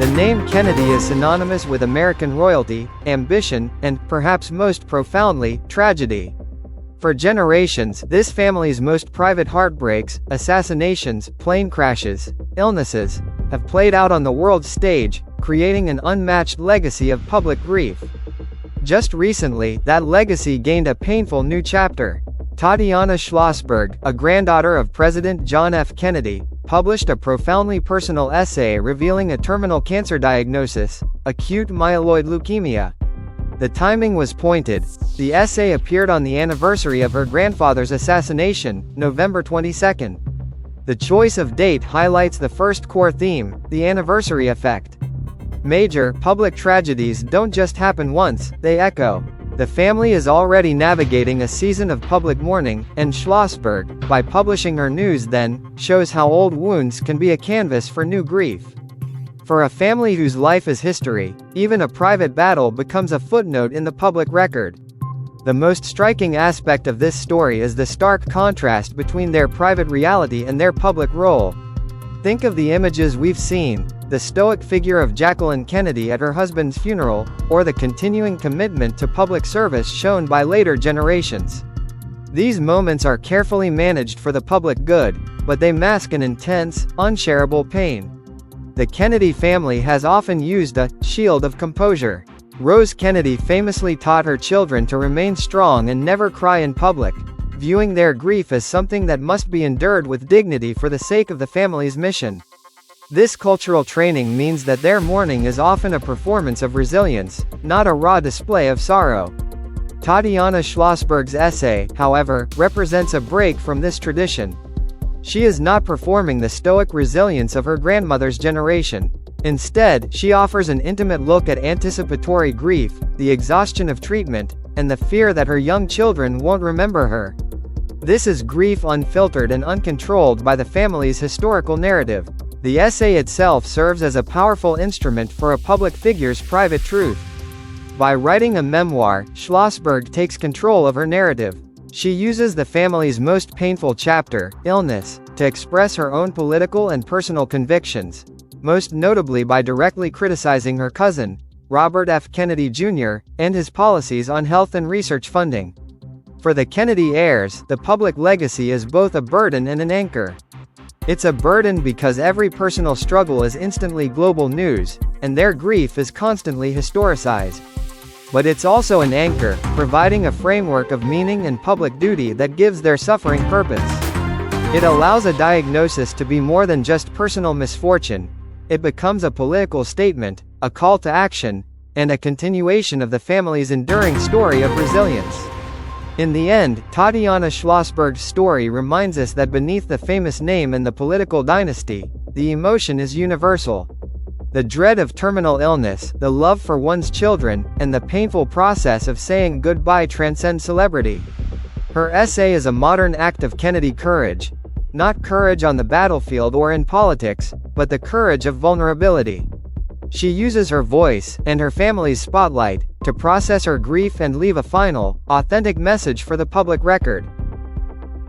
The name Kennedy is synonymous with American royalty, ambition, and, perhaps most profoundly, tragedy. For generations, this family's most private heartbreaks, assassinations, plane crashes, illnesses, have played out on the world stage, creating an unmatched legacy of public grief. Just recently, that legacy gained a painful new chapter. Tatiana Schlossberg, a granddaughter of President John F. Kennedy, published a profoundly personal essay revealing a terminal cancer diagnosis, acute myeloid leukemia. The timing was pointed. The essay appeared on the anniversary of her grandfather's assassination, November 22. The choice of date highlights the first core theme, the anniversary effect. Major, public tragedies don't just happen once, they echo. The family is already navigating a season of public mourning, and Schlossberg, by publishing her news then, shows how old wounds can be a canvas for new grief. For a family whose life is history, even a private battle becomes a footnote in the public record. The most striking aspect of this story is the stark contrast between their private reality and their public role. Think of the images we've seen, the stoic figure of Jacqueline Kennedy at her husband's funeral, or the continuing commitment to public service shown by later generations. These moments are carefully managed for the public good, but they mask an intense, unshareable pain. The Kennedy family has often used a shield of composure. Rose Kennedy famously taught her children to remain strong and never cry in public, viewing their grief as something that must be endured with dignity for the sake of the family's mission. This cultural training means that their mourning is often a performance of resilience, not a raw display of sorrow. Tatiana Schlossberg's essay, however, represents a break from this tradition. She is not performing the stoic resilience of her grandmother's generation. Instead, she offers an intimate look at anticipatory grief, the exhaustion of treatment, and the fear that her young children won't remember her. This is grief unfiltered and uncontrolled by the family's historical narrative. The essay itself serves as a powerful instrument for a public figure's private truth. By writing a memoir, Schlossberg takes control of her narrative. She uses the family's most painful chapter, illness, to express her own political and personal convictions, most notably by directly criticizing her cousin, Robert F. Kennedy Jr., and his policies on health and research funding. For the Kennedy heirs, the public legacy is both a burden and an anchor. It's a burden because every personal struggle is instantly global news, and their grief is constantly historicized. But it's also an anchor, providing a framework of meaning and public duty that gives their suffering purpose. It allows a diagnosis to be more than just personal misfortune. It becomes a political statement, a call to action, and a continuation of the family's enduring story of resilience. In the end, Tatiana Schlossberg's story reminds us that beneath the famous name and the political dynasty, the emotion is universal. The dread of terminal illness, the love for one's children, and the painful process of saying goodbye transcend celebrity. Her essay is a modern act of Kennedy courage. Not courage on the battlefield or in politics, but the courage of vulnerability. She uses her voice, and her family's spotlight, to process her grief and leave a final, authentic message for the public record.